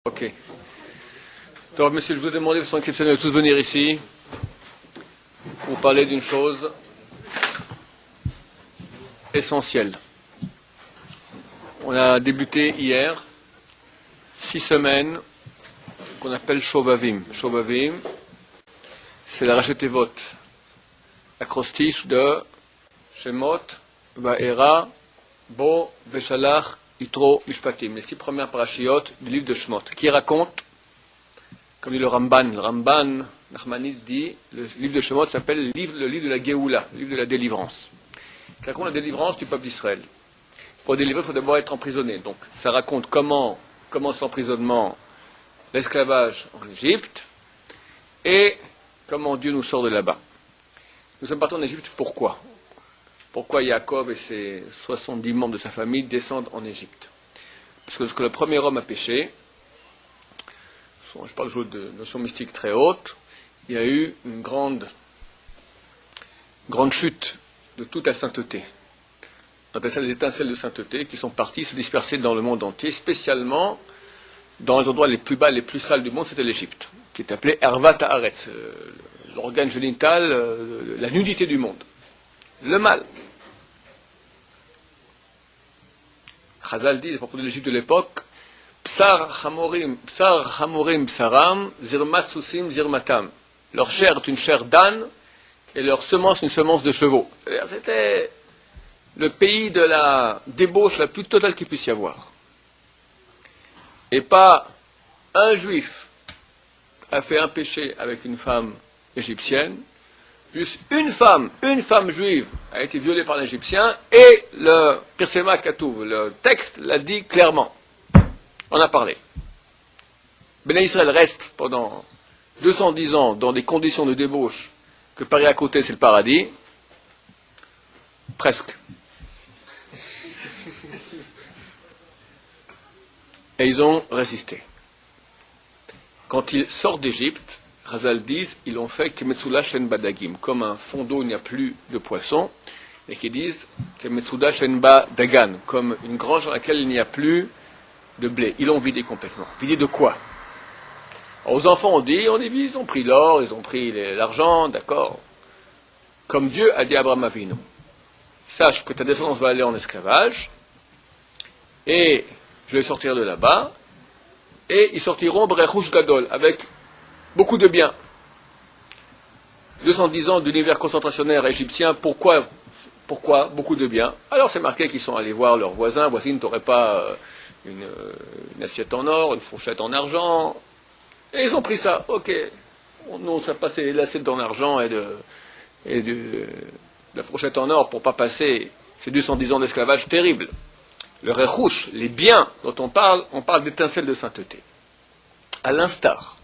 Ok. Donc, monsieur, je vous demande de façon exceptionnelle de tous venir ici pour parler d'une chose essentielle. On a débuté hier 6 semaines qu'on appelle Shovavim. Shovavim, c'est la Rachetevot, l'acrostiche de Shemot, Va'era, Bo, Veshalach, Yitro, Mishpatim, les 6 premières parachiotes du livre de Shemot, qui racontent, comme dit le Ramban Nachmanide dit, le livre de Shemot s'appelle le livre de la Géoula, le livre de la délivrance, qui raconte la délivrance du peuple d'Israël. Pour délivrer, il faut d'abord être emprisonné. Donc, ça raconte comment commence l'emprisonnement, l'esclavage en Égypte, et comment Dieu nous sort de là-bas. Nous sommes partis en Égypte, pourquoi ? Pourquoi Jacob et ses 70 membres de sa famille descendent en Égypte ? Parce que lorsque le premier homme a péché, je parle de notions mystiques très hautes, il y a eu une grande chute de toute la sainteté. On appelle ça les étincelles de sainteté qui sont parties se disperser dans le monde entier, spécialement dans les endroits les plus bas, les plus sales du monde, c'était l'Égypte, qui est appelé Hervat Haaretz, l'organe génital, la nudité du monde. Le mal. Chazal dit, à propos de l'Égypte de l'époque, Psar Hamorim, Psaram, Zirmat Susim, Zirmatam. Leur chair est une chair d'âne, et leur semence une semence de chevaux. C'était le pays de la débauche la plus totale qu'il puisse y avoir. Et pas un juif a fait un péché avec une femme égyptienne, juste une femme juive a été violée par l'Égyptien, et le Pirsema Katouv, le texte l'a dit clairement. On a parlé. Béné Israël reste pendant 210 ans dans des conditions de débauche que Paris à côté c'est le paradis. Presque. Et ils ont résisté. Quand ils sortent d'Égypte, Chazal disent, ils l'ont fait Kemetsula Shen Badagim, comme un fond d'eau il n'y a plus de poissons, et qu'ils disent Kemetsula Shen Badagan, comme une grange dans laquelle il n'y a plus de blé. Ils l'ont vidé complètement. Vidé de quoi ? Alors, aux enfants on dit, ils ont pris l'or, ils ont pris l'argent, d'accord. Comme Dieu a dit à Abraham Avinu, sache que ta descendance va aller en esclavage, et je vais sortir de là-bas, et ils sortiront Brechouch Gadol, avec beaucoup de biens. 210 ans d'univers concentrationnaire égyptien, pourquoi beaucoup de biens ? Alors c'est marqué qu'ils sont allés voir leurs voisines, t'aurais pas une assiette en or, une fourchette en argent, et ils ont pris ça, ok. Nous on serait passé l'assiette en argent et de la fourchette en or pour pas passer ces 210 ans d'esclavage terrible. Le rechouch, les biens dont on parle d'étincelles de sainteté. À l'instar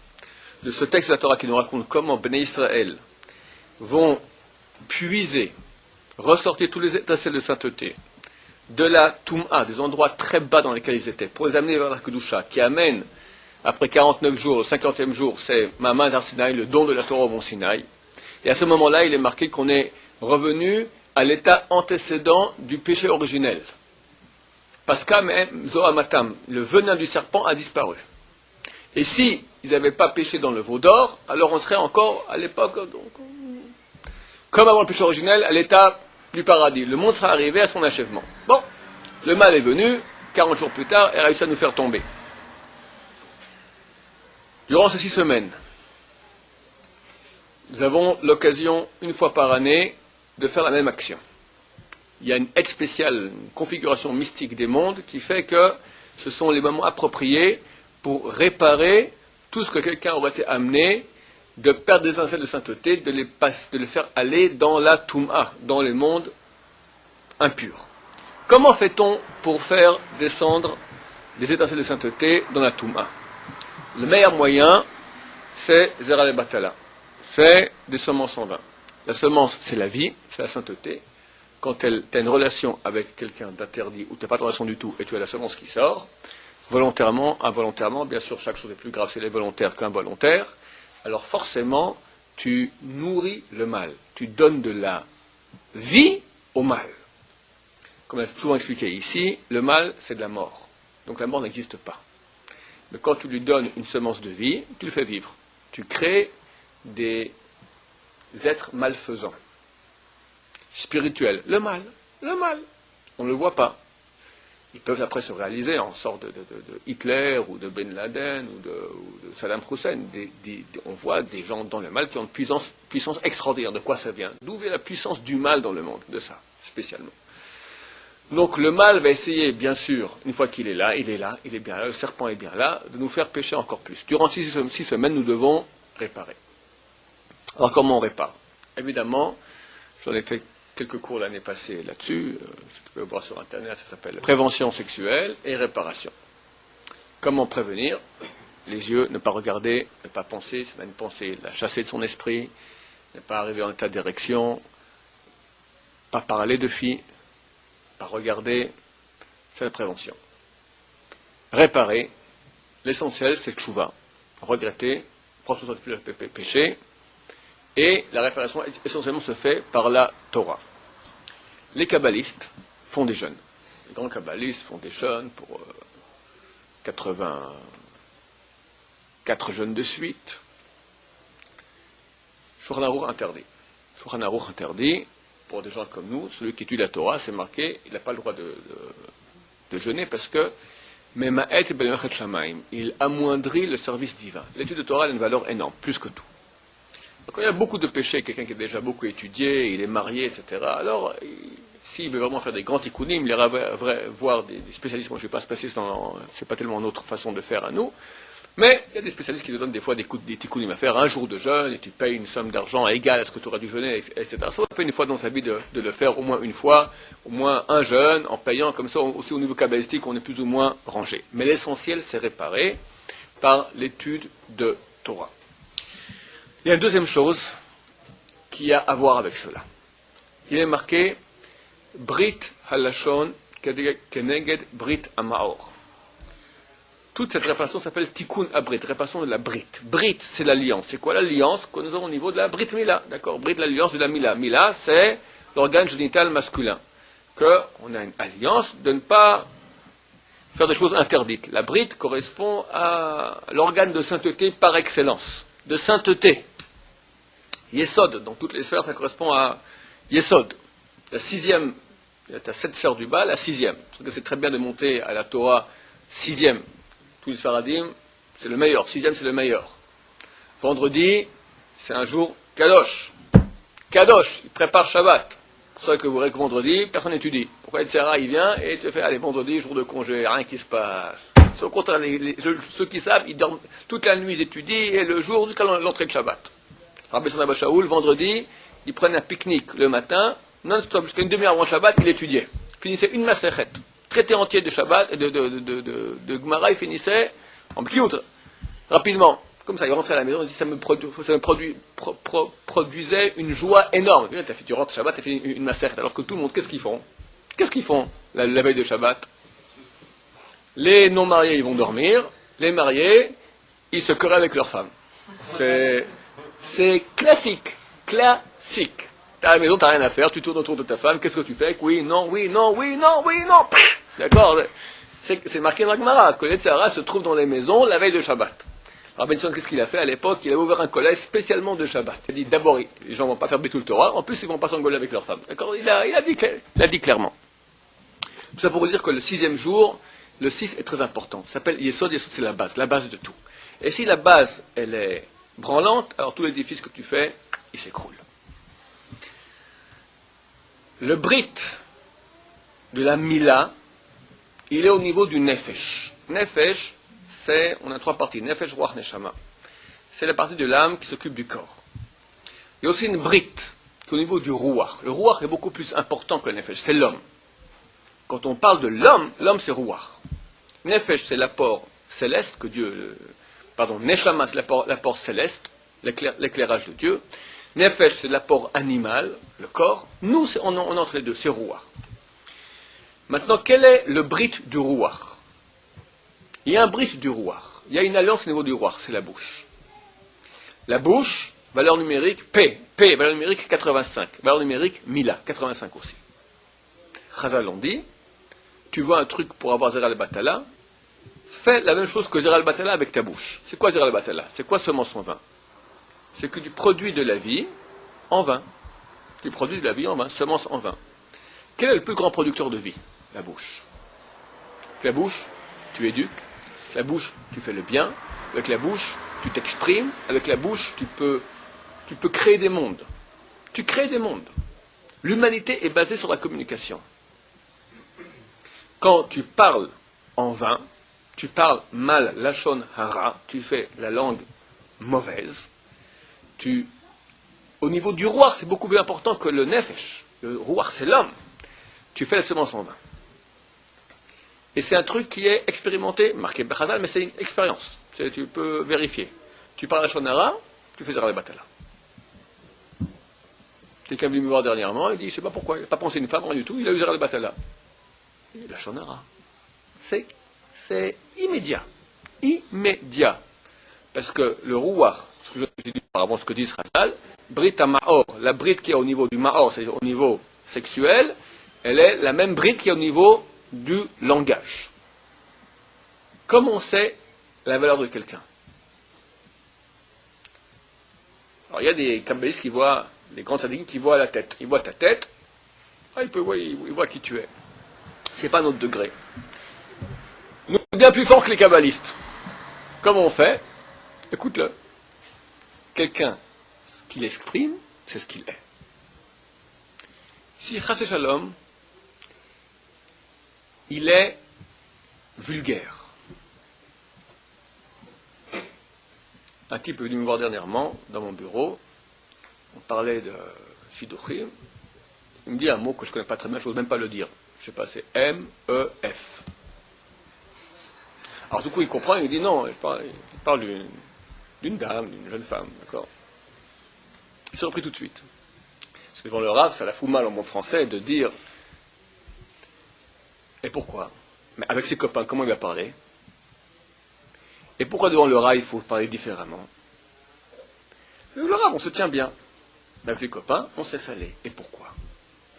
de ce texte de la Torah qui nous raconte comment Béné Israël vont puiser, ressortir tous les étincelles de sainteté de la Toum'a, des endroits très bas dans lesquels ils étaient, pour les amener vers la Kedusha, qui amène, après 49 jours, le 50e jour, c'est Ma'amad Har Sinaï, le don de la Torah au Mont Sinaï. Et à ce moment-là, il est marqué qu'on est revenu à l'état antécédent du péché originel. Paskam Zohamatam, le venin du serpent a disparu. Et si ils n'avaient pas péché dans le veau d'or, alors on serait encore à l'époque, comme avant le péché originel, à l'état du paradis. Le monde serait arrivé à son achèvement. Bon, le mal est venu, 40 jours plus tard, et a réussi à nous faire tomber. Durant ces 6 semaines, nous avons l'occasion, une fois par année, de faire la même action. Il y a une aide spéciale, une configuration mystique des mondes qui fait que ce sont les moments appropriés pour réparer tout ce que quelqu'un aurait été amené de perdre des étincelles de sainteté, de les faire aller dans la Toum'a, dans les mondes impurs. Comment fait-on pour faire descendre des étincelles de sainteté dans la Toum'a ? Le meilleur moyen, c'est Zera le Batala. C'est des semences en vain. La semence, c'est la vie, c'est la sainteté. Quand tu as une relation avec quelqu'un d'interdit, ou tu n'as pas de relation du tout, et tu as la semence qui sort, volontairement, involontairement, bien sûr, chaque chose est plus grave, c'est les volontaires qu'involontaires, alors forcément, tu nourris le mal. Tu donnes de la vie au mal. Comme on a souvent expliqué ici, le mal, c'est de la mort. Donc la mort n'existe pas. Mais quand tu lui donnes une semence de vie, tu le fais vivre. Tu crées des êtres malfaisants, spirituels. Le mal. On ne le voit pas. Ils peuvent après se réaliser en sorte de Hitler ou de Ben Laden ou de Saddam Hussein. On voit des gens dans le mal qui ont une puissance extraordinaire. De quoi ça vient? D'où vient la puissance du mal dans le monde? De ça, spécialement. Donc le mal va essayer, bien sûr, une fois qu'il est là, il est bien là, le serpent est bien là, de nous faire pécher encore plus. Durant 6 semaines, nous devons réparer. Alors comment on répare? Évidemment, j'en ai fait quelques cours l'année passée là-dessus, tu peux le voir sur Internet, ça s'appelle prévention sexuelle et réparation. Comment prévenir? Les yeux, ne pas regarder, ne pas penser, c'est une pensée, la chasser de son esprit, ne pas arriver en état d'érection, pas parler de filles, pas regarder, c'est la prévention. Réparer, l'essentiel c'est le tchouva, regretter, prendre soin de le péché, et la réparation essentiellement se fait par la Torah. Les kabbalistes font des jeûnes. Les grands kabbalistes font des jeûnes pour 84 jeûnes de suite. Shulchan Aruch interdit. Shulchan Aruch interdit, pour des gens comme nous, celui qui étudie la Torah, c'est marqué, il n'a pas le droit de jeûner parce que il amoindrit le service divin. L'étude de Torah a une valeur énorme, plus que tout. Quand il y a beaucoup de péchés, quelqu'un qui a déjà beaucoup étudié, il est marié, etc., alors, s'il veut vraiment faire des grands tikkunim, il ira voir des spécialistes. Moi, je ne suis pas spécialiste, c'est pas tellement notre façon de faire à nous, mais il y a des spécialistes qui nous donnent des fois des tikkunim à faire, un jour de jeûne, et tu payes une somme d'argent égale à ce que tu aurais dû jeûner, etc. Ça peut une fois dans sa vie de le faire au moins une fois, au moins un jeûne, en payant, comme ça, aussi au niveau kabbalistique, on est plus ou moins rangé. Mais l'essentiel, c'est réparé par l'étude de Torah. Il y a une deuxième chose qui a à voir avec cela. Il est marqué Brit Halashon Keneged Brit Amaor. Toute cette réparation s'appelle Tikkun Abrit, réparation de la Brit. Brit, c'est l'alliance. C'est quoi l'alliance que nous avons au niveau de la Brit Mila? D'accord, Brit, l'alliance de la Mila. Mila, c'est l'organe génital masculin. Qu'on a une alliance de ne pas faire des choses interdites. La Brit correspond à l'organe de sainteté par excellence. De sainteté. Yesod, dans toutes les sphères, ça correspond à Yesod. La sixième, il y a 7 sphères du bas, la sixième. Parce que c'est très bien de monter à la Torah sixième. Tous les Faradim, c'est le meilleur. Sixième, c'est le meilleur. Vendredi, c'est un jour Kadosh. Kadosh, il prépare Shabbat. C'est pour ça que vous verrez que vendredi, personne n'étudie. Pourquoi Sarah, il vient et te fait, allez, vendredi, jour de congé, rien qui se passe. C'est au contraire, ceux qui savent, ils dorment toute la nuit, ils étudient, et le jour jusqu'à l'entrée de Shabbat. Rabbi Shimon Abba Shaul, vendredi, ils prennent un pique-nique le matin, non-stop, jusqu'à une demi-heure avant Shabbat, il étudiait. Il finissait une maserhet, traité entier de Shabbat, de Gemara, il finissait en piout, rapidement. Comme ça, il rentrait à la maison, il dit, ça me produisait une joie énorme. Tu rentres Shabbat, tu as fini une maserhet, alors que tout le monde, qu'est-ce qu'ils font? Qu'est-ce qu'ils font la veille de Shabbat? Les non-mariés, ils vont dormir, les mariés, ils se querellent avec leurs femmes. C'est classique. T'es à la maison, t'as rien à faire, tu tournes autour de ta femme, qu'est-ce que tu fais? Oui, non. D'accord? C'est marqué dans la Gemara, que les Tzara se trouvent dans les maisons la veille de Shabbat. Alors Ben Sion, qu'est-ce qu'il a fait à l'époque? Il a ouvert un collège spécialement de Shabbat. Il a dit d'abord, les gens vont pas faire Betul Torah, en plus ils vont pas s'engueuler avec leurs femmes. D'accord? Il a dit clairement. Tout ça pour vous dire que le 6e jour, le 6 est très important. Ça s'appelle Yesod, c'est la base de tout. Et si la base, elle est branlante, alors tout l'édifice que tu fais, il s'écroule. Le Brit de la Mila, il est au niveau du Nefesh. Nefesh, on a 3 parties. Nefesh, Ruach, Neshama. C'est la partie de l'âme qui s'occupe du corps. Il y a aussi une Brit, qui est au niveau du Ruach. Le Ruach est beaucoup plus important que le Nefesh, c'est l'homme. Quand on parle de l'homme c'est Ruach. Nefesh, c'est l'apport céleste que Dieu... Neshama, c'est l'apport céleste, l'éclairage de Dieu. Nefesh, c'est l'apport animal, le corps. Nous, on entre les deux, c'est Ruach. Maintenant, quel est le Brit du Ruach? Il y a un Brit du Ruach. Il y a une alliance au niveau du Ruach, c'est la bouche. La bouche, valeur numérique, P, valeur numérique 85. Valeur numérique, Mila, 85 aussi. Chazal on dit, tu vois un truc pour avoir Zera le Batala, fais la même chose que Zera al-Batala avec ta bouche. C'est quoi Zera al-Batala? C'est quoi semence en vin? C'est que tu produis de la vie en vin. Tu produis de la vie en vin, semence en vin. Quel est le plus grand producteur de vie? La bouche. Avec la bouche, tu éduques. Avec la bouche, tu fais le bien. Avec la bouche, tu t'exprimes. Avec la bouche, tu peux créer des mondes. Tu crées des mondes. L'humanité est basée sur la communication. Quand tu parles en vain, tu parles mal lachon hara, tu fais la langue mauvaise. Au niveau du roi, c'est beaucoup plus important que le nefesh. Le roi, c'est l'homme. Tu fais la semence en vain. Et c'est un truc qui est expérimenté, marqué Bechazal, mais c'est une expérience. Tu peux vérifier. Tu parles lachon hara, tu fais Zera al-Batala. Quelqu'un est venu me voir dernièrement, il dit, je ne sais pas pourquoi, il n'a pas pensé une femme, rien du tout, il a eu Zera al-Batala. La shonara. C'est immédiat. Immédiat. Parce que le rouar, ce que j'ai dit auparavant, ce que dit Israël, brit à ma'or, la brite qui est au niveau du ma'or, c'est-à-dire au niveau sexuel, elle est la même brite qui est au niveau du langage. Comment on sait la valeur de quelqu'un? Alors il y a des kabbalistes qui voient, des grands tzadikim qui voient la tête. Ils voient ta tête, ils voient qui tu es. C'est pas notre degré. Nous sommes bien plus forts que les kabbalistes. Comment on fait? Écoute-le. Quelqu'un qui l'exprime, c'est ce qu'il est. Si Chas Shalom, il est vulgaire. Un type est venu me voir dernièrement dans mon bureau. On parlait de Shidduchim. Il me dit un mot que je ne connais pas très bien, je n'ose même pas le dire. Je ne sais pas, c'est M-E-F. Alors du coup, il comprend, il dit non, il parle d'une dame, d'une jeune femme, d'accord? Il s'est repris tout de suite. Parce que devant le Rav, ça la fout mal en bon français de dire et pourquoi? Mais avec ses copains, comment il va parler? Et pourquoi devant le Rav, il faut parler différemment? Le Rav, on se tient bien. Mais avec les copains, on se laisse aller. Et pourquoi?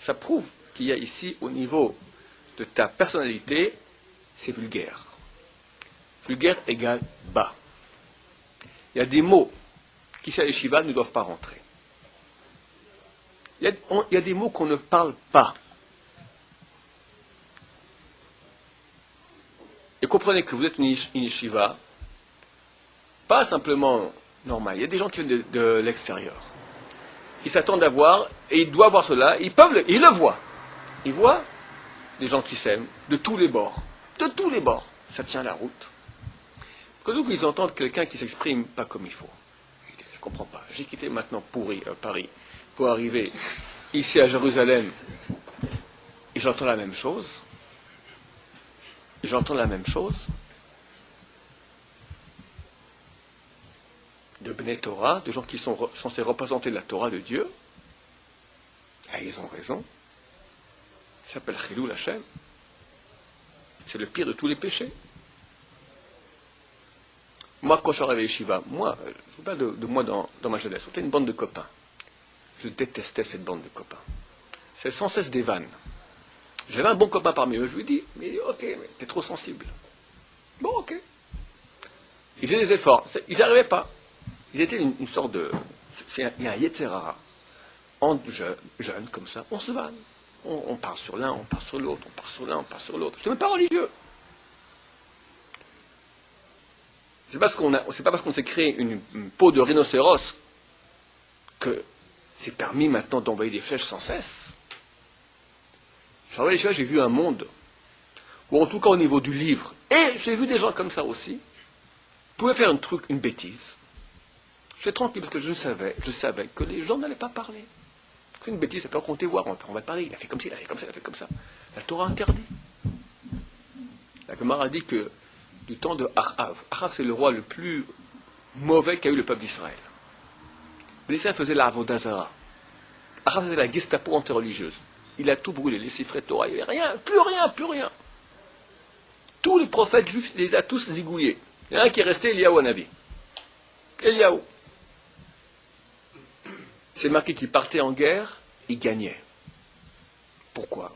Ça prouve qu'il y a ici, au niveau de ta personnalité, c'est vulgaire. Vulgaire égale bas. Il y a des mots qui, sur les Shiva, ne doivent pas rentrer. Il y a des mots qu'on ne parle pas. Et comprenez que vous êtes une yeshiva, pas simplement normale. Il y a des gens qui viennent de l'extérieur. Ils s'attendent à voir, et ils doivent voir cela, ils le voient. Ils voient des gens qui s'aiment, de tous les bords. De tous les bords. Ça tient la route. Quand donc ils entendent quelqu'un qui s'exprime pas comme il faut. Je ne comprends pas. J'ai quitté maintenant Paris pour arriver ici à Jérusalem et j'entends la même chose. De Bnei Torah, de gens qui sont censés représenter la Torah de Dieu. Et ils ont raison. Ça s'appelle Chilul Hashem. C'est le pire de tous les péchés. Moi, quand je suis arrivé à Yeshiva, je vous parle de moi dans ma jeunesse, c'était une bande de copains. Je détestais cette bande de copains. C'est sans cesse des vannes. J'avais un bon copain parmi eux, je lui dis, mais ok, mais t'es trop sensible. Bon, ok. Ils faisaient des efforts, ils n'y arrivaient pas. Ils étaient une sorte de... Il y a un Yetzerara. En jeunes, comme ça, on se vanne. On part sur l'un, on part sur l'autre, on part sur l'un, on part sur l'autre. C'est même pas religieux. C'est pas parce qu'on s'est créé une peau de rhinocéros que c'est permis maintenant d'envoyer des flèches sans cesse. J'ai vu un monde où, en tout cas au niveau du livre, et j'ai vu des gens comme ça aussi, pouvaient faire une bêtise. J'étais tranquille parce que je savais que les gens n'allaient pas parler. C'est une bêtise, ça peut compter voir, on va parler, il a fait comme ça, il a fait comme ça, il a fait comme ça. La Torah interdit. La Gemara dit que du temps de Achav c'est le roi le plus mauvais qu'a eu le peuple d'Israël. L'Israël faisait la Avodah Zara. Achav faisait la Gestapo anti-religieuse. Il a tout brûlé, les siffrets de Torah, il n'y avait rien, plus rien. Tous les prophètes juifs, il les a tous zigouillés. Il y en a un qui est resté, Eliyahu Hanavi. Eliyahu. C'est marqué qu'il partait en guerre, il gagnait. Pourquoi?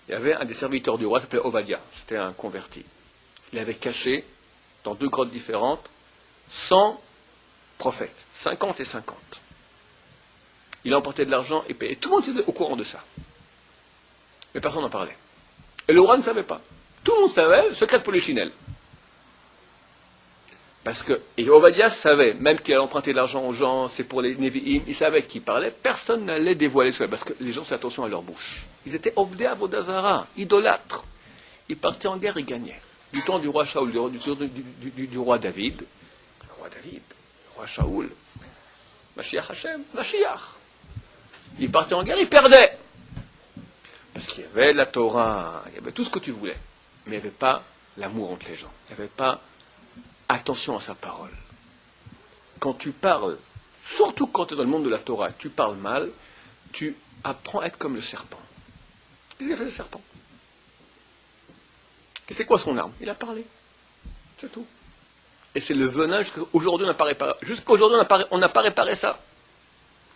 Il y avait un des serviteurs du roi, qui s'appelait Ovadia, c'était un converti. il avait caché, dans 2 grottes différentes, 100 prophètes, 50 et 50. Il emportait de l'argent et payait. Tout le monde était au courant de ça. Mais personne n'en parlait. Et le roi ne savait pas. Tout le monde savait, secret de Polichinelle. Parce que, et Ovadia savait, même qu'il allait emprunter de l'argent aux gens, c'est pour les Nevi'im, il savait qui parlait, personne n'allait dévoiler cela, parce que les gens faisaient attention à leur bouche. Ils étaient Ovdei Avodazara, idolâtres. Ils partaient en guerre et gagnaient. Du temps du roi Shaoul, du roi David, le roi Shaoul, Mashiach Hashem, Mashiach. Ils partaient en guerre, ils perdaient. Parce qu'il y avait la Torah, il y avait tout ce que tu voulais, mais il n'y avait pas l'amour entre les gens, il n'y avait pas attention à sa parole. Quand tu parles, surtout quand tu es dans le monde de la Torah, tu parles mal, tu apprends à être comme le serpent. Qu'est-ce qu'il a fait le serpent? C'est quoi son arme? Il a parlé. C'est tout. Et c'est le venin jusqu'aujourd'hui on n'a pas réparé ça.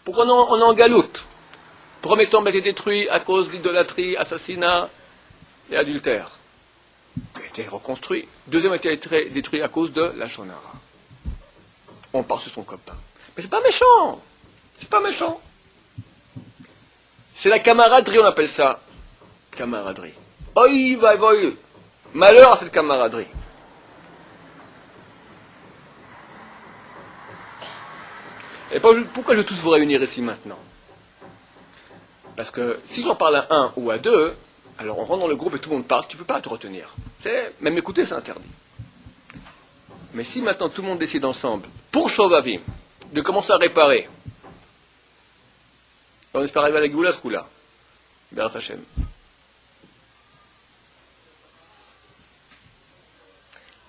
Pourquoi on est en galoute? Premier temple a été détruit à cause d'idolâtrie, assassinat et adultère. Il a été reconstruit. Deuxième a été détruit à cause de la Shonara. On part sur son copain. Mais c'est pas méchant. C'est pas méchant. C'est la camaraderie, on appelle ça. Camaraderie. Oi, va, va. Malheur à cette camaraderie. Et pourquoi je veux tous vous réunir ici maintenant? Parce que si j'en parle à 1 ou à 2, alors on rentre dans le groupe et tout le monde parle, tu ne peux pas te retenir. Même écouter, c'est interdit. Mais si maintenant tout le monde décide ensemble, pour Shovavim, de commencer à réparer, on espère arriver à la Géoula ce coup-là. Be'ez Hashem.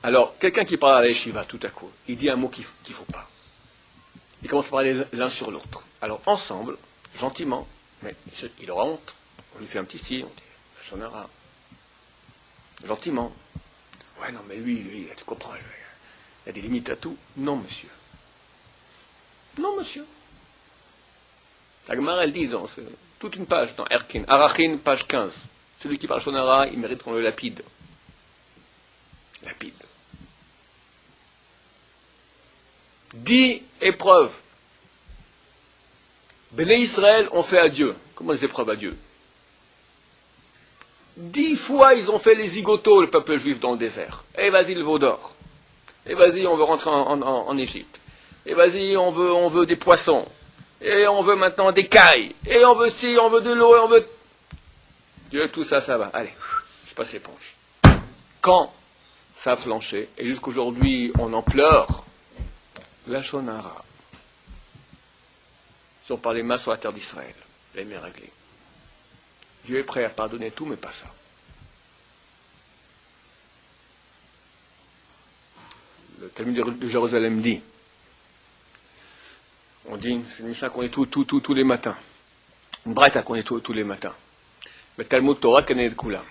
Alors, quelqu'un qui parle à la yeshiva tout à coup, il dit un mot qu'il ne faut pas. Il commence à parler l'un sur l'autre. Alors, ensemble, gentiment, mais il aura honte. On lui fait un petit signe, on dit, la Shonara. Gentiment. Ouais, non, mais lui, tu comprends, il y a des limites à tout. Non, monsieur. Non, monsieur. La Gemara, elle dit, dans toute une page, dans Erkin, Arachin, page 15. Celui qui parle Shonara, il mérite qu'on le lapide. Lapide. 10 épreuves. Béné Israël ont fait à Dieu. Comment les épreuves à Dieu? 10 fois ils ont fait les zigotos, le peuple juif, dans le désert. Et vas-y le veau d'or. Et vas-y, on veut rentrer en Égypte. Et vas-y, on veut des poissons. Et on veut maintenant des cailles. Et on veut ci, on veut de l'eau, et on veut... Dieu, tout ça, ça va. Allez, je passe l'éponge. Quand ça a flanché, et jusqu'aujourd'hui, on en pleure, la Shonara. Si on parlait mal sur la terre d'Israël, les mains réglées. Dieu est prêt à pardonner tout, mais pas ça. Le Talmud de Jérusalem dit, on dit, c'est une Mishnah qu'on est tous les matins. Une Braïta qu'on est tous les matins. Mais Talmud Torah Kanet Kula.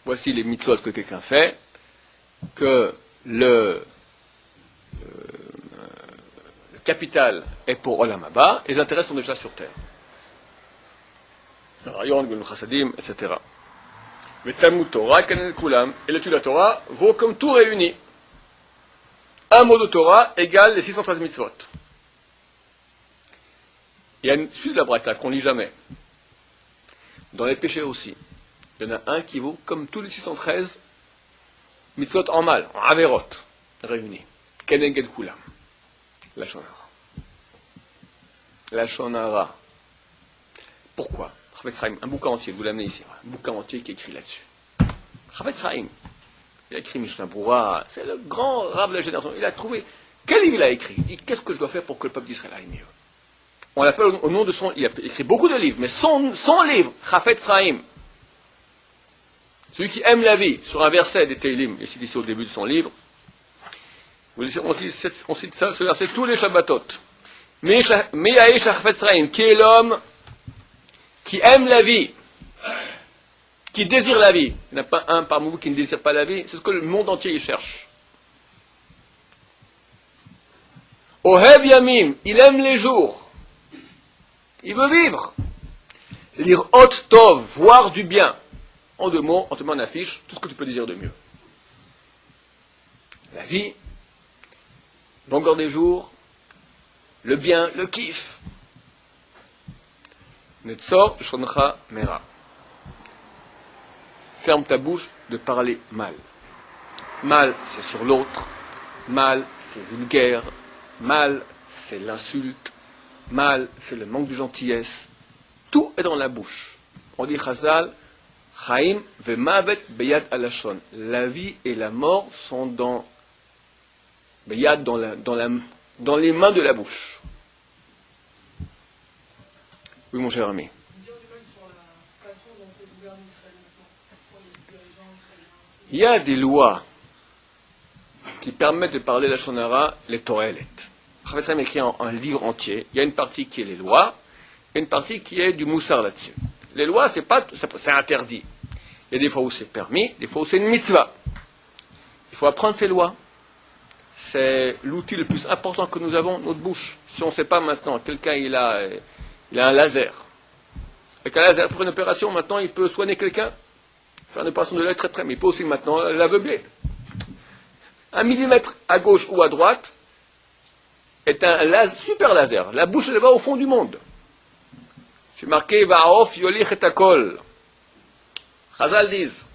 Voici les mitzvot que quelqu'un fait, que le capital est pour Olam Haba, et les intérêts sont déjà sur terre. Rayon, Gulm Chassadim, etc. Mais Talmud Torah, Kanet Kulam, et l'étude de la Torah vaut comme tout réuni. Un mot de Torah égale les 613 mitzvot. Il y a une suite de la Braïta qu'on lit jamais. Dans les péchés aussi. Il y en a un qui vaut comme tous les 613 mitzvot en mal, en averot, réunis. Keneged Kulam. La Shonara. La Shonara. Pourquoi? Chavetz Chaim, un bouquin entier, vous l'amenez ici, un bouquin entier qui est écrit là-dessus. Chavetz Chaim, il a écrit Mishnah Berurah, c'est le grand rave de la génération. Il a trouvé, quel livre il a écrit? Il dit, qu'est-ce que je dois faire pour que le peuple d'Israël aille mieux? On l'appelle au nom de son, il a écrit beaucoup de livres, mais son livre, Chavetz Chaim, celui qui aime la vie, sur un verset des Teilim, il cite ici au début de son livre, on cite ça, ce verset tous les Shabbatot. Meyaï Chavetz Chaim, qui est l'homme qui aime la vie, qui désire la vie. Il n'y en a pas un parmi vous qui ne désire pas la vie. C'est ce que le monde entier y cherche. Ohev Yamim, il aime les jours. Il veut vivre. Lire Hot Tov, voir du bien. En 2 mots, on te met en affiche tout ce que tu peux désirer de mieux. la vie, longueur des jours, le bien, le kiff. Netzor shoncha mera. Ferme ta bouche de parler mal. Mal, c'est sur l'autre. Mal, c'est vulgaire. Mal, c'est l'insulte. Mal, c'est le manque de gentillesse. Tout est dans la bouche. On dit Chazal, Chaim ve'mavet beyad alashon. La vie et la mort sont dans beyad, dans les mains de la bouche. Oui, mon cher ami. Il y a des lois qui permettent de parler la shonara, les toelet. Chavetz écrit un livre entier. Il y a une partie qui est les lois, et une partie qui est du moussar là-dessus. Les lois, c'est interdit. Il y a des fois où c'est permis, des fois où c'est une mitzvah. Il faut apprendre ces lois. C'est l'outil le plus important que nous avons, notre bouche. Si on ne sait pas maintenant, quelqu'un il a un laser. Avec un laser pour une opération, maintenant il peut soigner quelqu'un, faire une opération de l'œil très très, mais il peut aussi maintenant l'aveugler. 1 millimètre à gauche ou à droite est un super laser. La bouche elle va au fond du monde. C'est marqué Va'of yolich et akol. Chazal disent,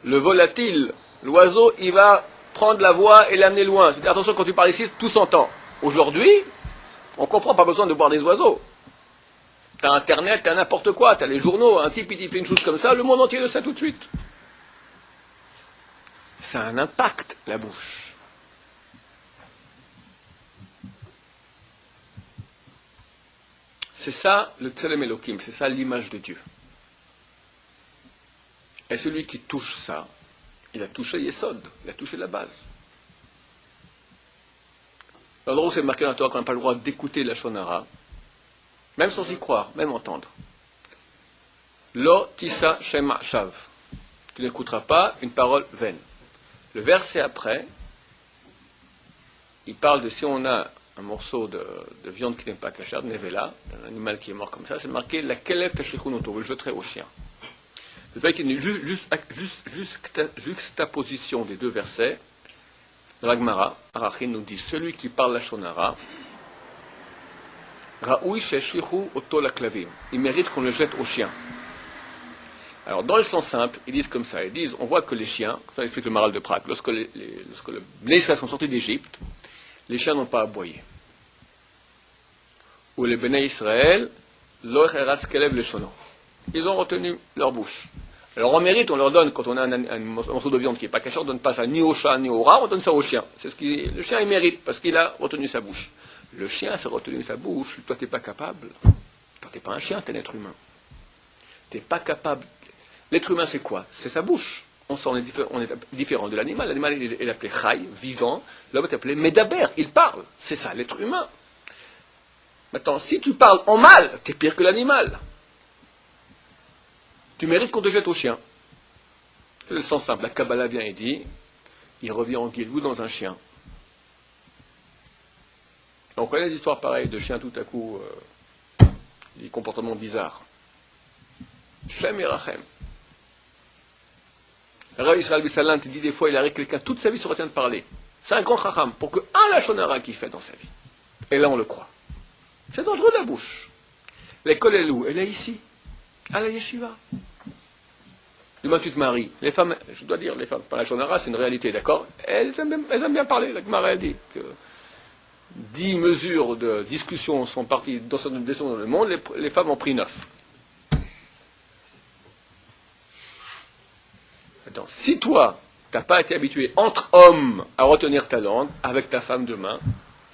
le volatile, l'oiseau, il va prendre la voix et l'amener loin. C'est-à-dire, attention, quand tu parles ici, tout s'entend. Aujourd'hui, on comprend, pas besoin de voir des oiseaux. T'as Internet, t'as n'importe quoi, t'as les journaux, un type il fait une chose comme ça, le monde entier le sait tout de suite. Ça a un impact, la bouche. C'est ça le Tselem Elohim, c'est ça l'image de Dieu. Et celui qui touche ça, il a touché Yesod, il a touché la base. L'endroit où c'est marqué dans la Torah qu'on n'a pas le droit d'écouter la Shonara, même sans y croire, même entendre. Lo tisa shema shav. Tu n'écouteras pas une parole vaine. Le verset après, il parle de si on a un morceau de viande qui n'est pas cachère, de nevela, un animal qui est mort comme ça, c'est marqué la kelev tashichunoto, vous le jeterez au chien. Le fait qu'il y ait une juxtaposition des deux versets, dans la Gemara, Arachin nous dit celui qui parle la Shonara, Raoui sheshlichu oto la klavim, il mérite qu'on le jette au chien. Alors, dans le sens simple, ils disent comme ça, ils disent, on voit que les chiens, ça explique le Maral de Prague, lorsque les Israéliens sont sortis d'Égypte, les chiens n'ont pas aboyé. Ou les Béné Israël, l'or eratz kelev leshono. Ils ont retenu leur bouche. Alors en mérite, on leur donne, quand on a un morceau de viande qui n'est pas cachère, on ne donne pas ça ni au chat ni au rat, on donne ça au chien. C'est le chien il mérite, parce qu'il a retenu sa bouche. Le chien s'est retenu sa bouche, toi tu n'es pas capable. Toi tu n'es pas un chien, tu es un être humain. Tu n'es pas capable. L'être humain c'est quoi? C'est sa bouche. On est différent de l'animal. L'animal il est appelé chai, vivant. L'homme est appelé medaber, il parle. C'est ça l'être humain. Maintenant, si tu parles en mal, tu es pire que l'animal. Tu mérites qu'on te jette au chien. C'est le sens simple. La Kabbalah vient et dit, il revient en guilou dans un chien. Et on connaît des histoires pareilles de chiens tout à coup, des comportements bizarres. Shem et Rachem. Le Rav Israël Bissalin te dit des fois, il arrête quelqu'un toute sa vie se retient de parler. C'est un grand chacham pour que un lachonara qu'il fait dans sa vie. Et là on le croit. C'est dangereux de la bouche. L'école est où? Elle est ici, à la yeshiva. Demain tu te maries. Les femmes, je dois dire, les femmes, par la shonara, c'est une réalité, d'accord? Elles aiment bien parler. La Gemara a dit que 10 mesures de discussion sont parties dans le monde, les femmes ont pris 9. Attends, si toi, tu n'as pas été habitué entre hommes à retenir ta langue, avec ta femme demain,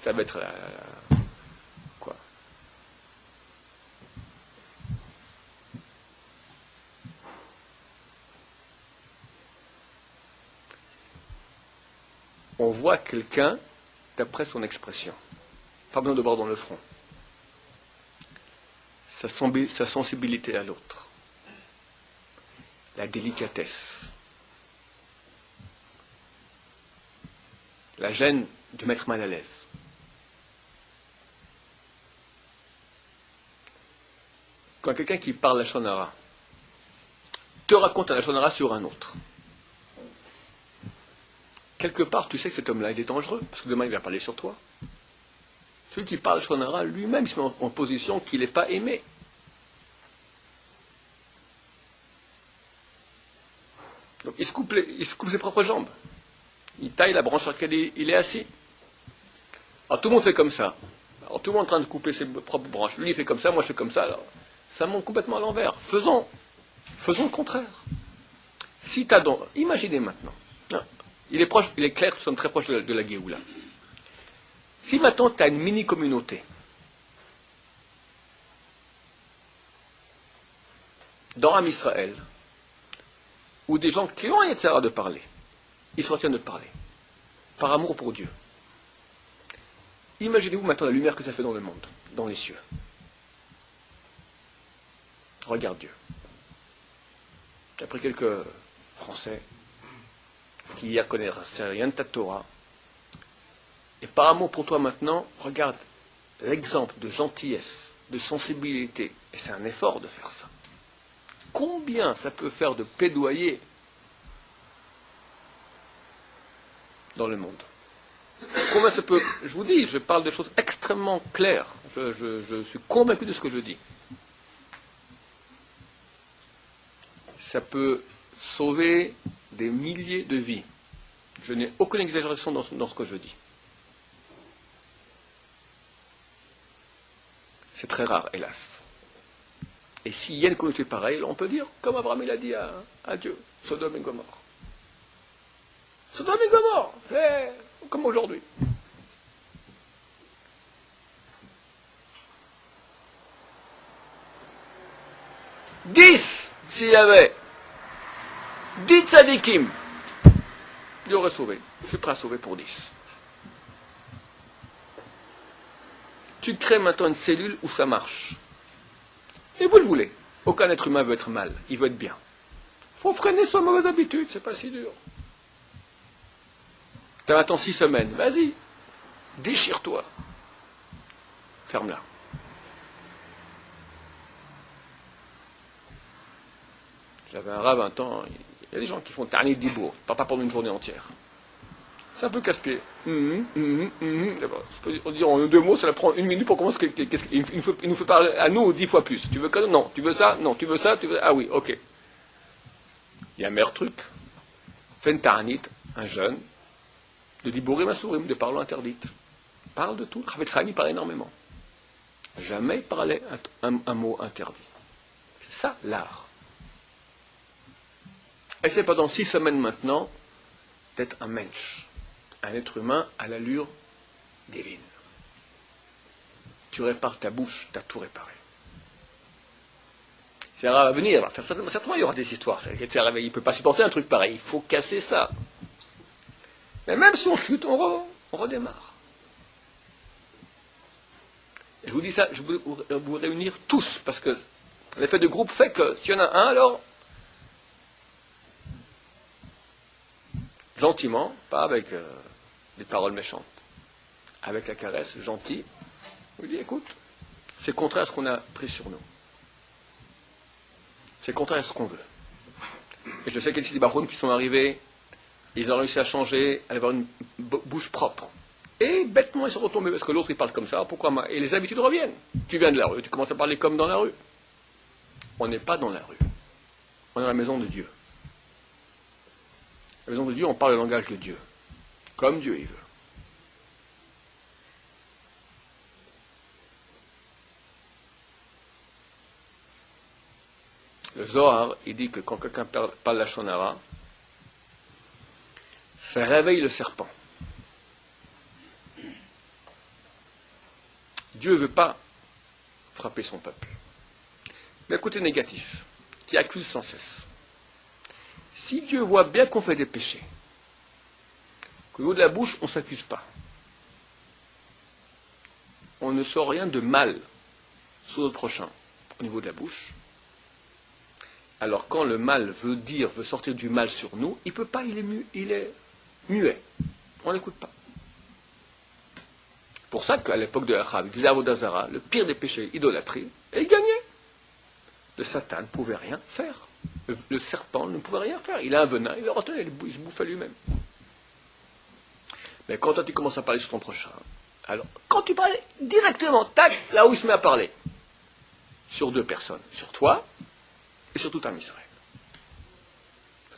ça va être quoi? On voit quelqu'un d'après son expression. Pas besoin de voir dans le front. Sa sensibilité à l'autre. La délicatesse. La gêne de mettre mal à l'aise. Quand quelqu'un qui parle la shonara te raconte un shonara sur un autre, quelque part, tu sais que cet homme-là, il est dangereux, parce que demain, il va parler sur toi. Celui qui parle Shonara, lui-même, il se met en position qu'il n'est pas aimé. Donc, il se coupe ses propres jambes. Il taille la branche sur laquelle il est assis. Alors, tout le monde fait comme ça. Alors, tout le monde est en train de couper ses propres branches. Lui, il fait comme ça, moi, je fais comme ça. Alors, ça monte complètement à l'envers. Faisons le contraire. Si tu as donc... Imaginez maintenant. Il est clair que nous sommes très proches de la Géoula. Si maintenant tu as une mini-communauté dans Am Israël, où des gens qui ont un Yetzirah de parler, ils se retiennent de parler, par amour pour Dieu. Imaginez-vous maintenant la lumière que ça fait dans le monde, dans les cieux. Regarde Dieu. J'ai pris quelques Français qui hier connaissaient rien de ta Torah, et par amour pour toi maintenant, regarde l'exemple de gentillesse, de sensibilité, et c'est un effort de faire ça. Combien ça peut faire de plaidoyer dans le monde? Combien ça peut... Je vous dis, je parle de choses extrêmement claires. Je suis convaincu de ce que je dis. Ça peut sauver des milliers de vies. Je n'ai aucune exagération dans ce que je dis. C'est très rare, hélas. Et s'il y a une communauté pareille, on peut dire, comme Abraham il a dit à Dieu, Sodome et Gomorrhe. Sodome et Gomorrhe, comme aujourd'hui. S'il y avait 10 tzadikim, il aurait sauvé. Je suis prêt à sauver pour 10. Tu crées maintenant une cellule où ça marche. Et vous le voulez. Aucun être humain veut être mal, il veut être bien. Il faut freiner ses mauvaises habitudes, c'est pas si dur. Tu as maintenant 6 semaines, vas-y, déchire-toi. Ferme-la. J'avais un rave un temps, il y a des gens qui font Tarnit Dibour, pas pendant une journée entière. C'est un peu casse-pied. On dit en 2 mots, ça prend 1 minute pour commencer. Il nous fait parler à nous 10 fois plus. Tu veux que non, tu veux ça, non, tu veux ça, tu veux... Ah oui, ok. Il y a un meilleur truc. Fais une Tarnit, un jeune, de Dibourim à Sourim, de parole interdite. Parle de tout. Chavetz Chaim, il parle énormément. Jamais il parlait un mot interdit. C'est ça, l'art. Et c'est pendant 6 semaines maintenant d'être un mensch, un être humain à l'allure divine. Tu répares ta bouche, tu as tout réparé. C'est rare à venir. Enfin, certainement, il y aura des histoires. Il ne peut pas supporter un truc pareil. Il faut casser ça. Mais même si on chute, on redémarre. Et je vous dis ça, je veux vous réunir tous, parce que l'effet de groupe fait que s'il y en a un, alors... Gentiment, pas avec des paroles méchantes, avec la caresse, gentil, on lui dit, écoute, c'est contraire à ce qu'on a pris sur nous. C'est contraire à ce qu'on veut. Et je sais qu'il y a des barounes qui sont arrivés, ils ont réussi à changer, à avoir une bouche propre. Et bêtement, ils sont retombés, parce que l'autre, il parle comme ça, pourquoi moi? Et les habitudes reviennent. Tu viens de la rue, tu commences à parler comme dans la rue. On n'est pas dans la rue. On est dans la maison de Dieu. La maison de Dieu, on parle le langage de Dieu, comme Dieu il veut. Le Zohar, il dit que quand quelqu'un parle la Shonara, ça réveille le serpent. Dieu ne veut pas frapper son peuple. Mais le côté négatif, qui accuse sans cesse. Si Dieu voit bien qu'on fait des péchés, qu'au niveau de la bouche, on ne s'accuse pas, on ne sort rien de mal sur notre prochain au niveau de la bouche, alors quand le mal veut sortir du mal sur nous, il ne peut pas, il est muet. On n'écoute pas. C'est pour ça qu'à l'époque de Achav, il disait à Avodah Zara, le pire des péchés, idolâtrie, et il gagnait. Le Satan ne pouvait rien faire. Le serpent ne pouvait rien faire. Il a un venin, il le retenait, il se bouffait lui-même. Mais quand toi tu commences à parler sur ton prochain, alors quand tu parles directement, tac, là où il se met à parler, sur deux personnes, sur toi et sur tout un Israël.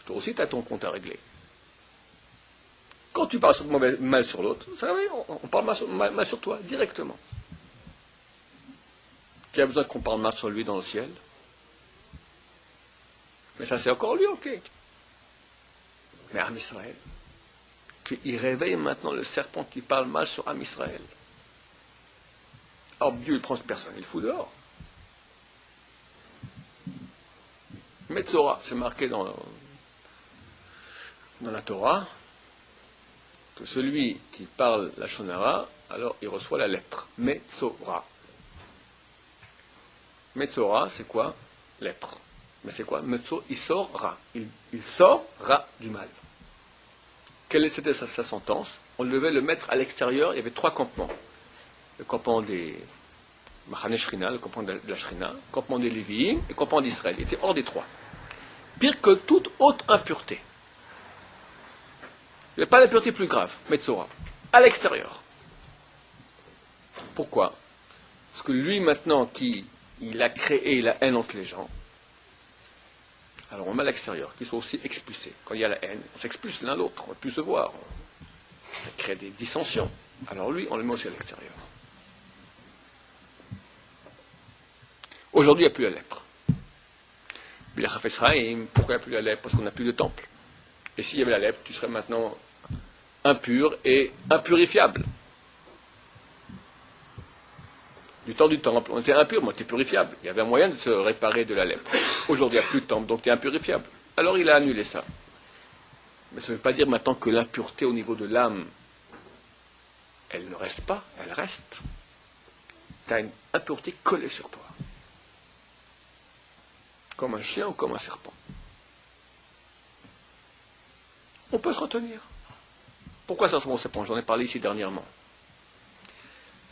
Toi aussi, tu as ton compte à régler. Quand tu parles mal sur l'autre, vous savez, on parle mal sur toi, directement. Qui a besoin qu'on parle mal sur lui dans le ciel? Mais ça, c'est encore lui, ok. Mais Am Israël, il réveille maintenant le serpent qui parle mal sur Am Israël. Alors Dieu, il prend cette personne, il le fout dehors. Metzora, c'est marqué dans la Torah, que celui qui parle la shonara, alors il reçoit la lèpre. Metzora. Metzora, c'est quoi? Lèpre. Mais c'est quoi? Metzo, il sort ra. Il sort ra du mal. Quelle était sa sentence? On devait le mettre à l'extérieur, il y avait 3 campements. Le campement des Machane Shrina, le campement de la Shrina, le campement des Lévi'im et le campement d'Israël. Il était hors des 3. Pire que toute haute impureté. Il n'y a pas d'impureté plus grave, Metzora. À l'extérieur. Pourquoi? Parce que lui, maintenant, il a créé la haine entre les gens, alors on met à l'extérieur, qu'ils soient aussi expulsés. Quand il y a la haine, on s'expulse l'un l'autre, on ne peut plus se voir. Ça crée des dissensions. Alors lui, on le met aussi à l'extérieur. Aujourd'hui, il n'y a plus la lèpre. Mais la Chafetz Chaim, pourquoi il n'y a plus la lèpre? Parce qu'on n'a plus de temple. Et s'il y avait la lèpre, tu serais maintenant impur et impurifiable. Du temps du temple, on était impur, mais on était purifiable. Il y avait un moyen de se réparer de la lèpre. Aujourd'hui, il n'y a plus de temple, donc tu es impurifiable. Alors il a annulé ça. Mais ça ne veut pas dire maintenant que l'impureté au niveau de l'âme, elle ne reste pas, elle reste. Tu as une impureté collée sur toi. Comme un chien ou comme un serpent. On peut se retenir. Pourquoi ça se passe au serpent? J'en ai parlé ici dernièrement.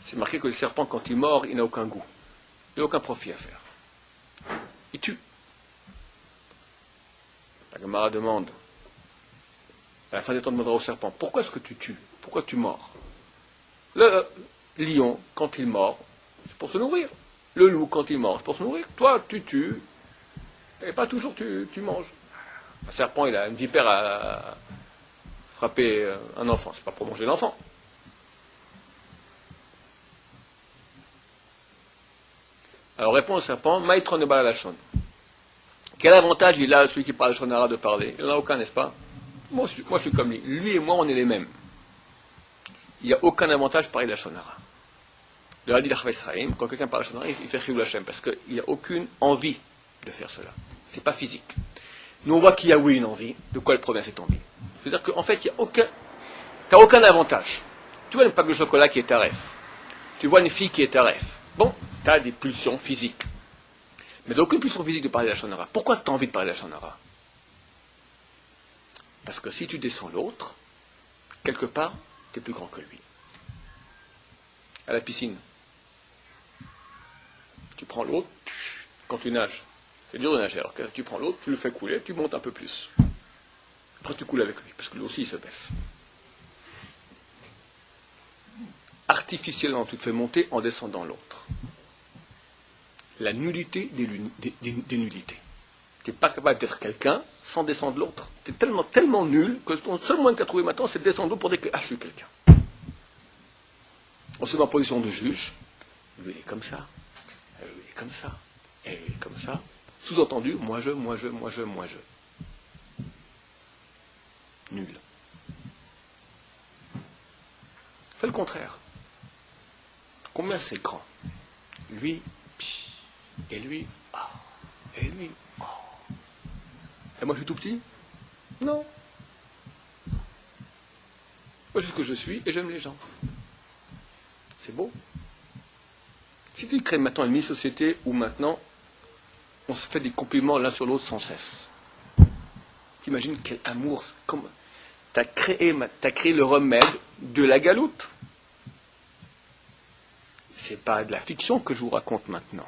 C'est marqué que le serpent, quand il mord, il n'a aucun goût. Il n'a aucun profit à faire. Il tue. La Gemara demande, à la fin des temps, demandera au serpent, pourquoi est-ce que tu tues? Pourquoi tu mords? Le lion, quand il mord, c'est pour se nourrir. Le loup, quand il mord, c'est pour se nourrir. Toi, tu tues, et pas toujours tu manges. Un serpent, il a une vipère à frapper un enfant. C'est pas pour manger l'enfant. Alors répond le serpent, Maïtron ne balalachon. Quel avantage il a, celui qui parle shonara, de parler? Il n'en a aucun, n'est-ce pas? Moi, je suis comme lui. Lui et moi, on est les mêmes. Il n'y a aucun avantage de parler la shonara. De la dit la Chafetz Chaim, quand quelqu'un parle la shonara, il fait chiyuv l'Hashem, parce qu'il n'y a aucune envie de faire cela. C'est pas physique. Nous, on voit qu'il y a, oui, une envie. De quoi elle provient cette envie? C'est-à-dire qu'en fait, il n'y a aucun... Tu n'as aucun avantage. Tu vois une pâte de chocolat qui est taref. Tu vois une fille qui est taref. Bon, tu as des pulsions physiques. Mais d'aucune pulsion physique de parler la shonara. Pourquoi tu as envie de parler la shonara? Parce que si tu descends l'autre, quelque part, tu es plus grand que lui. À la piscine, tu prends l'autre, quand tu nages, c'est dur de nager, alors que tu prends l'autre, tu le fais couler, tu montes un peu plus. Après tu coules avec lui, parce que lui aussi il se baisse. Artificiellement, tu te fais monter en descendant l'autre. La nullité des nullités. Tu n'es pas capable d'être quelqu'un sans descendre l'autre. Tu es tellement nul que le seul moyen que tu as trouvé maintenant, c'est de descendre l'autre pour dire que je suis quelqu'un. On se met en position de juge. Lui, il est comme ça. Lui, il est comme ça. Et il est comme ça. Sous-entendu, moi je. Nul. Fais le contraire. Combien c'est grand? Lui, et lui, et lui. Et moi je suis tout petit? Non. Moi je suis ce que je suis et j'aime les gens. C'est beau. Si tu crées maintenant une mini-société où maintenant on se fait des compliments l'un sur l'autre sans cesse. T'imagines quel amour, comme t'as créé le remède de la galoute. C'est pas de la fiction que je vous raconte maintenant.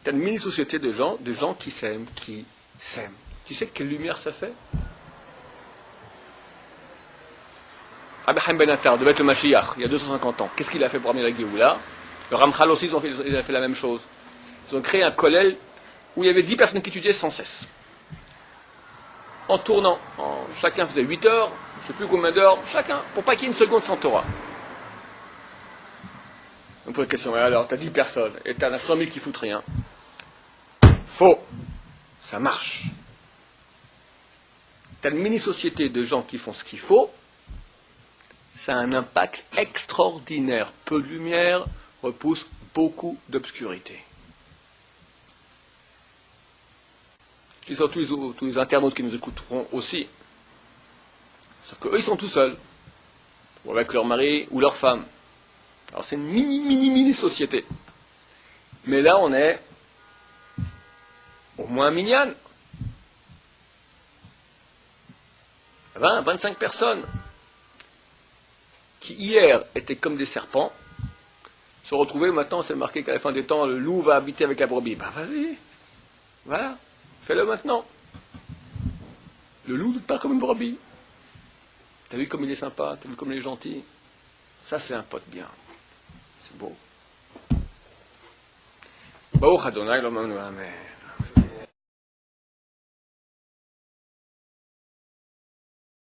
T'as une mini-société de gens qui s'aiment. Tu sais quelle lumière ça fait? Abraham Ben Attar, devait être le Mashiach, il y a 250 ans. Qu'est-ce qu'il a fait pour amener la Géoula? Le Ramchal aussi, il a fait la même chose. Ils ont créé un kollel où il y avait 10 personnes qui étudiaient sans cesse. En tournant. Chacun faisait 8 heures, je ne sais plus combien d'heures, chacun, pour pas qu'il y ait une seconde sans Torah. On pose la question, alors, t'as 10 personnes, et t'en as 100 000 qui foutent rien. Faux. Ça marche. T'as une mini-société de gens qui font ce qu'il faut, ça a un impact extraordinaire. Peu de lumière repousse beaucoup d'obscurité. Je dis à tous les internautes qui nous écouteront aussi. Sauf qu'eux, ils sont tout seuls. Ou avec leur mari ou leur femme. Alors c'est une mini société. Mais là, on est au moins un minyan. 20, 25 personnes qui hier étaient comme des serpents se retrouver maintenant, c'est marqué qu'à la fin des temps, le loup va habiter avec la brebis. Ben vas-y, voilà, fais-le maintenant. Le loup part comme une brebis. T'as vu comme il est sympa, t'as vu comme il est gentil. Ça c'est un pote bien. C'est beau. Baruch Adonai, l'homme, amen.